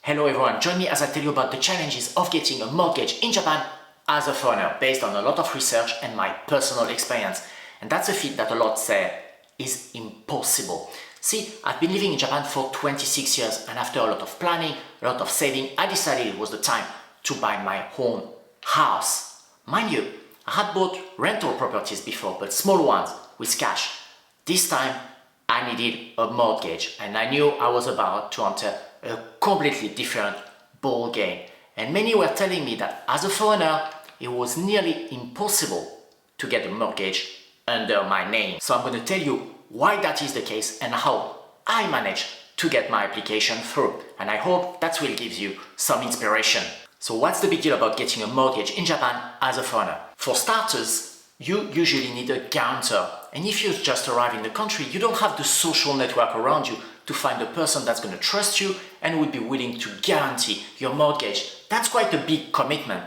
Hello everyone, join me as I tell you about the challenges of getting a mortgage in Japan as a foreigner based on a lot of research and my personal experience. And that's a feat that a lot say is impossible. See, I've been living in Japan for 26 years and after a lot of planning, a lot of saving, I decided it was the time to buy my own house. Mind you, I had bought rental properties before, but small ones with cash. This time I needed a mortgage and I knew I was about to enter a completely different ball game. And many were telling me that as a foreigner, it was nearly impossible to get a mortgage under my name. So I'm going to tell you why that is the case and how I managed to get my application through. And I hope that will give you some inspiration. So what's the big deal about getting a mortgage in Japan as a foreigner? For starters, you usually need a guarantor. And if you just arrive in the country, you don't have the social network around you to find a person that's going to trust you and would be willing to guarantee your mortgage. That's quite a big commitment.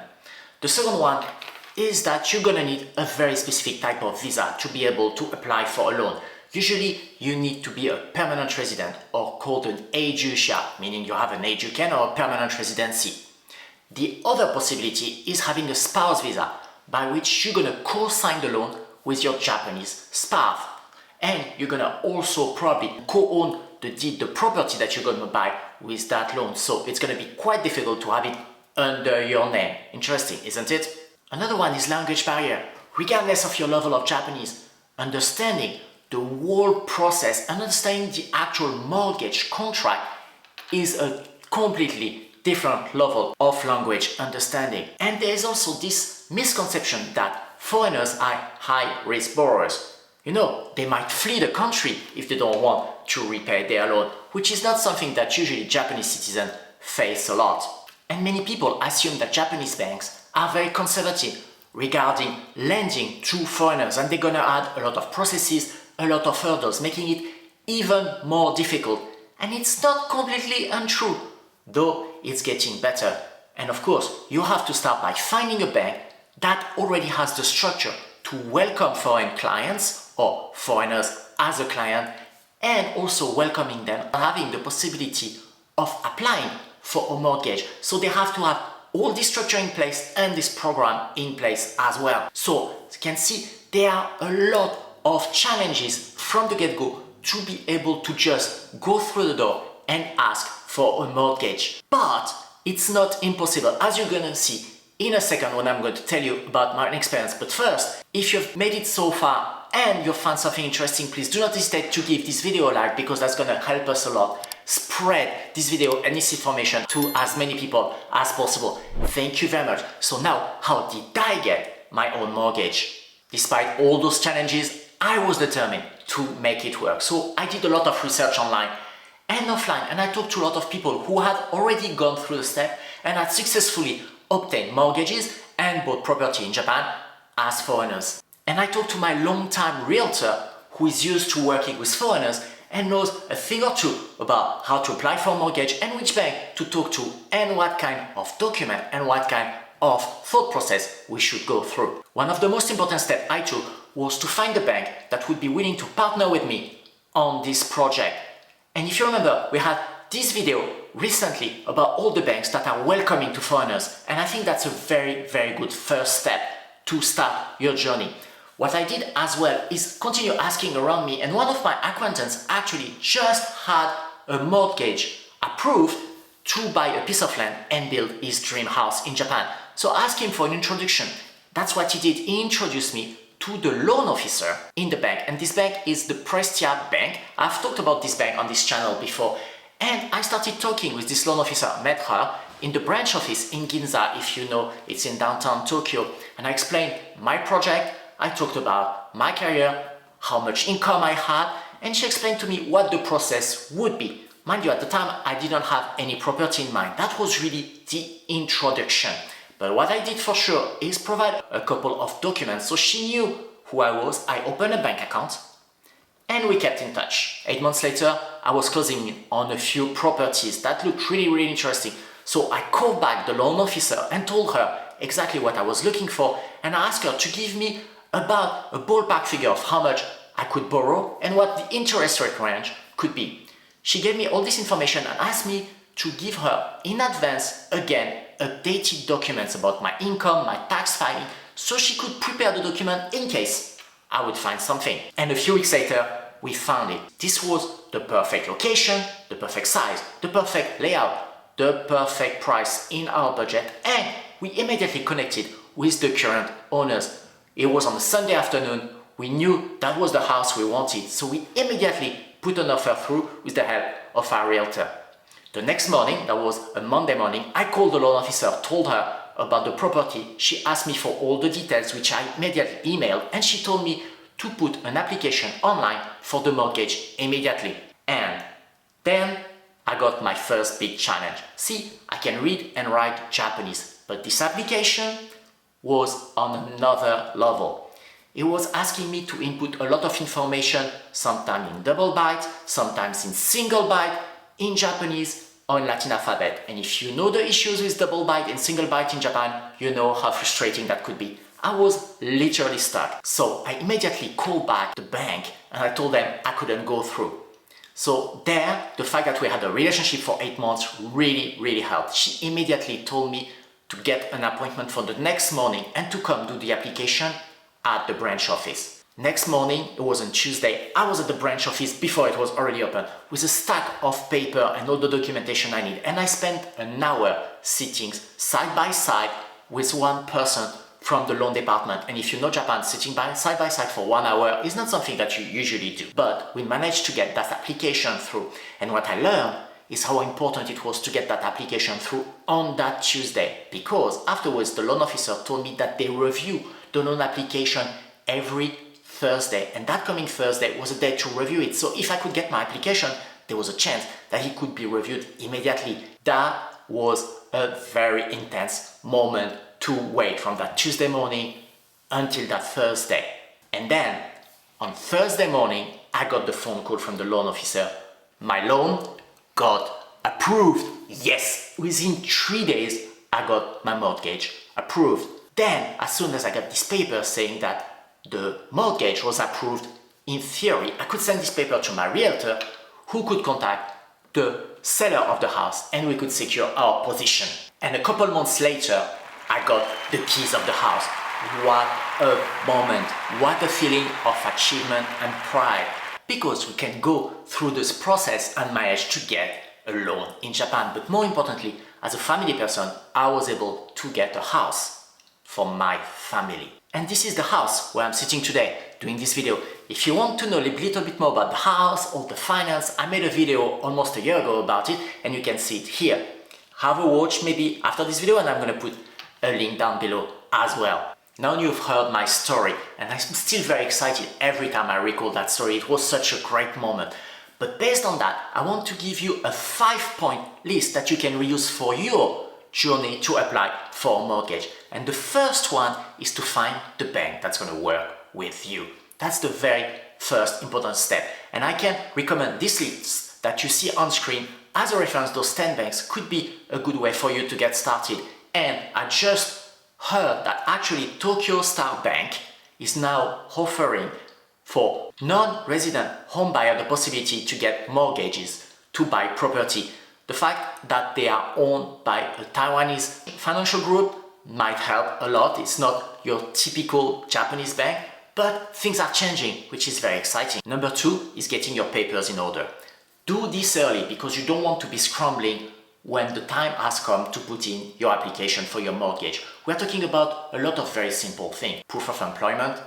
The second one is that you're going to need a very specific type of visa to be able to apply for a loan. Usually, you need to be a permanent resident or called an eijusha, meaning you have an ejuken or a permanent residency. The other possibility is having a spouse visa, by which you're going to co-sign the loan with your Japanese spouse. And you're going to also probably co-own the property that you're going to buy with that loan. So it's going to be quite difficult to have it under your name. Interesting, isn't it? Another one is language barrier. Regardless of your level of Japanese, understanding the whole process and understanding the actual mortgage contract is a completely different level of language understanding. And there is also this misconception that foreigners are high-risk borrowers. You know, they might flee the country if they don't want to repay their loan, which is not something that usually Japanese citizens face a lot. And many people assume that Japanese banks are very conservative regarding lending to foreigners, and they're gonna add a lot of processes, a lot of hurdles, making it even more difficult. And it's not completely untrue, though it's getting better. And of course, you have to start by finding a bank that already has the structure to welcome foreign clients or foreigners as a client, and also welcoming them and having the possibility of applying for a mortgage. So they have to have all this structure in place and this program in place as well. So you can see there are a lot of challenges from the get-go to be able to just go through the door and ask for a mortgage. But it's not impossible, as you're gonna see in a second when I'm going to tell you about my experience. But first, if you've made it so far and you found something interesting, please do not hesitate to give this video a like, because that's going to help us a lot spread this video and this information to as many people as possible. Thank you very much. So now, how did I get my own mortgage? Despite all those challenges, I was determined to make it work. So I did a lot of research online and offline, and I talked to a lot of people who had already gone through the step and had successfully obtained mortgages and bought property in Japan as foreigners. And I talked to my long-time realtor who is used to working with foreigners and knows a thing or two about how to apply for a mortgage and which bank to talk to and what kind of document and what kind of thought process we should go through. One of the most important steps I took was to find a bank that would be willing to partner with me on this project. And if you remember, we had this video recently about all the banks that are welcoming to foreigners, and I think that's a very, very good first step to start your journey. What I did as well is continue asking around me, and one of my acquaintances actually just had a mortgage approved to buy a piece of land and build his dream house in Japan. So I asked him for an introduction. That's what he did. He introduced me to the loan officer in the bank, and this bank is the Prestia Bank. I've talked about this bank on this channel before. And I started talking with this loan officer, met her in the branch office in Ginza, if you know, it's in downtown Tokyo. And I explained my project, I talked about my career, how much income I had, and she explained to me what the process would be. Mind you, at the time, I didn't have any property in mind. That was really the introduction. But what I did for sure is provide a couple of documents so she knew who I was. I opened a bank account, and we kept in touch. 8 months later, I was closing on a few properties that looked really, really interesting. So I called back the loan officer and told her exactly what I was looking for, and I asked her to give me about a ballpark figure of how much I could borrow and what the interest rate range could be. She gave me all this information and asked me to give her in advance, again, updated documents about my income, my tax filing, so she could prepare the document in case I would find something. And a few weeks later, we found it. This was the perfect location, the perfect size, the perfect layout, the perfect price in our budget, and we immediately connected with the current owners. It was on a Sunday afternoon. We knew that was the house we wanted, so we immediately put an offer through with the help of our realtor. The next morning, that was a Monday morning, I called the loan officer, told her about the property. She asked me for all the details, which I immediately emailed, and she told me to put an application online for the mortgage immediately. And then I got my first big challenge. See, I can read and write Japanese, but this application was on another level. It was asking me to input a lot of information, sometimes in double byte, sometimes in single byte, in Japanese or in Latin alphabet. And if you know the issues with double byte and single byte in Japan, you know how frustrating that could be. I was literally stuck. So I immediately called back the bank and I told them I couldn't go through. So there, the fact that we had a relationship for 8 months really helped. She immediately told me to get an appointment for the next morning and to come do the application at the branch office. Next morning, it was on Tuesday, I was at the branch office before it was already open with a stack of paper and all the documentation I need. And I spent an hour sitting side by side with one person from the loan department. And if you know Japan, sitting side by side for 1 hour is not something that you usually do. But we managed to get that application through. And what I learned is how important it was to get that application through on that Tuesday. Because afterwards, the loan officer told me that they review the loan application every Thursday, and that coming Thursday was a day to review it. So if I could get my application, there was a chance that it could be reviewed immediately. That was a very intense moment to wait from that Tuesday morning until that Thursday. And then on Thursday morning, I got the phone call from the loan officer. My loan got approved. Yes, within 3 days, I got my mortgage approved. Then, as soon as I got this paper saying that the mortgage was approved, in theory, I could send this paper to my realtor who could contact the seller of the house and we could secure our position. And a couple months later, I got the keys of the house. What a moment, what a feeling of achievement and pride, because we can go through this process and manage to get a loan in Japan. But more importantly, as a family person, I was able to get a house for my family. And this is the house where I'm sitting today doing this video. If you want to know a little bit more about the house or the finance, I made a video almost a year ago about it and you can see it here. Have a watch maybe after this video and I'm going to put a link down below as well. Now you've heard my story and I'm still very excited every time I recall that story. It was such a great moment. But based on that, I want to give you a 5-point list that you can reuse for your journey to apply for a mortgage. And the first one is to find the bank that's going to work with you. That's the very first important step. And I can recommend this list that you see on screen as a reference. Those 10 banks could be a good way for you to get started. And I just heard that actually Tokyo Star Bank is now offering for non-resident home buyer the possibility to get mortgages to buy property. The fact that they are owned by a Taiwanese financial group might help a lot. It's not your typical Japanese bank, but things are changing, which is very exciting. Number 2 is getting your papers in order. Do this early because you don't want to be scrambling when the time has come to put in your application for your mortgage. We're talking about a lot of very simple things. Proof of employment,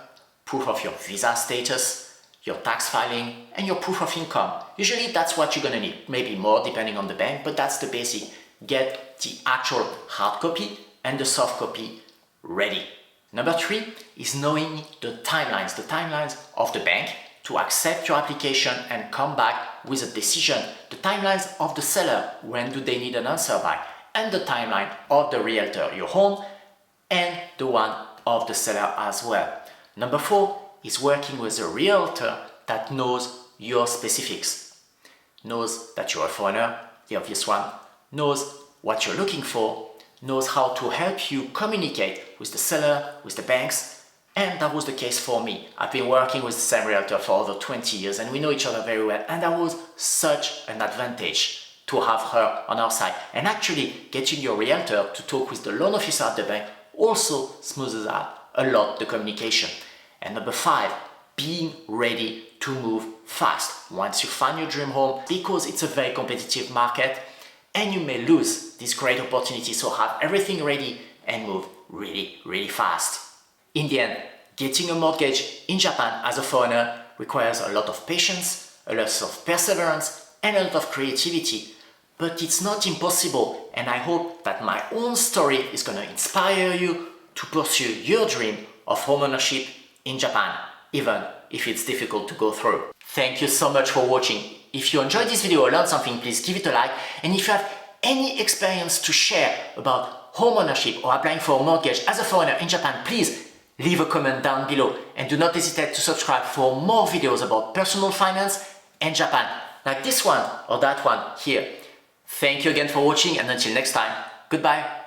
proof of your visa status, your tax filing, and your proof of income. Usually that's what you're gonna need, maybe more depending on the bank, but that's the basic. Get the actual hard copy and the soft copy ready. Number 3 is knowing the timelines of the bank to accept your application and come back with a decision. The timelines of the seller, when do they need an answer by, and the timeline of the realtor, your home, and the one of the seller as well. Number 4 is working with a realtor that knows your specifics, knows that you're a foreigner, the obvious one, knows what you're looking for, knows how to help you communicate with the seller, with the banks, and that was the case for me. I've been working with the same realtor for over 20 years and we know each other very well, and that was such an advantage to have her on our side. And actually, getting your realtor to talk with the loan officer at the bank also smooths out a lot the communication. And number 5, being ready to move fast once you find your dream home, because it's a very competitive market and you may lose this great opportunity. So have everything ready and move really, really fast. In the end, getting a mortgage in Japan as a foreigner requires a lot of patience, a lot of perseverance, and a lot of creativity. But it's not impossible, and I hope that my own story is going to inspire you to pursue your dream of homeownership in Japan, even if it's difficult to go through. Thank you so much for watching. If you enjoyed this video or learned something, please give it a like. And if you have any experience to share about homeownership or applying for a mortgage as a foreigner in Japan, please leave a comment down below. And do not hesitate to subscribe for more videos about personal finance and Japan, like this one or that one here. Thank you again for watching, and until next time, goodbye.